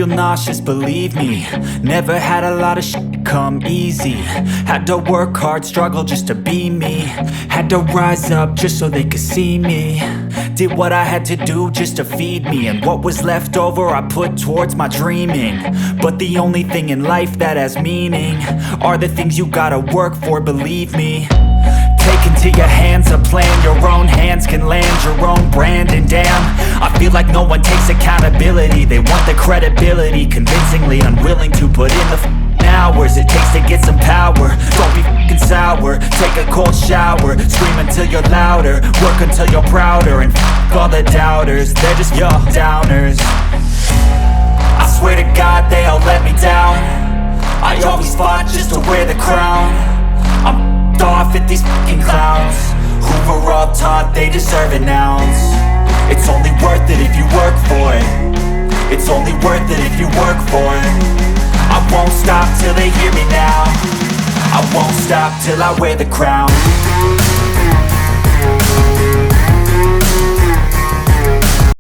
feel nauseous, believe me. Never had a lot of shit come easy. Had to work hard, struggle just to be me. Had to rise up just so they could see me. Did what I had to do just to feed me, and what was left over I put towards my dreaming. But the only thing in life that has meaning are the things you gotta work for, believe me. Take into your hands a plan, your own hands can land your own brand. And damn, I feel like no one takes accountability. They want the credibility, convincingly unwilling to put in the hours it takes to get some power. Don't be f***ing sour, take a cold shower. Scream until you're louder, work until you're prouder. And f*** all the doubters, they're just your downers. I swear to God they all let me down. I always fought just to wear the crown. I'm off at these fucking clowns who were all taught they deserve an ounce. It's only worth it if you work for it. It's only worth it if you work for it. I won't stop till they hear me now. I won't stop till I wear the crown.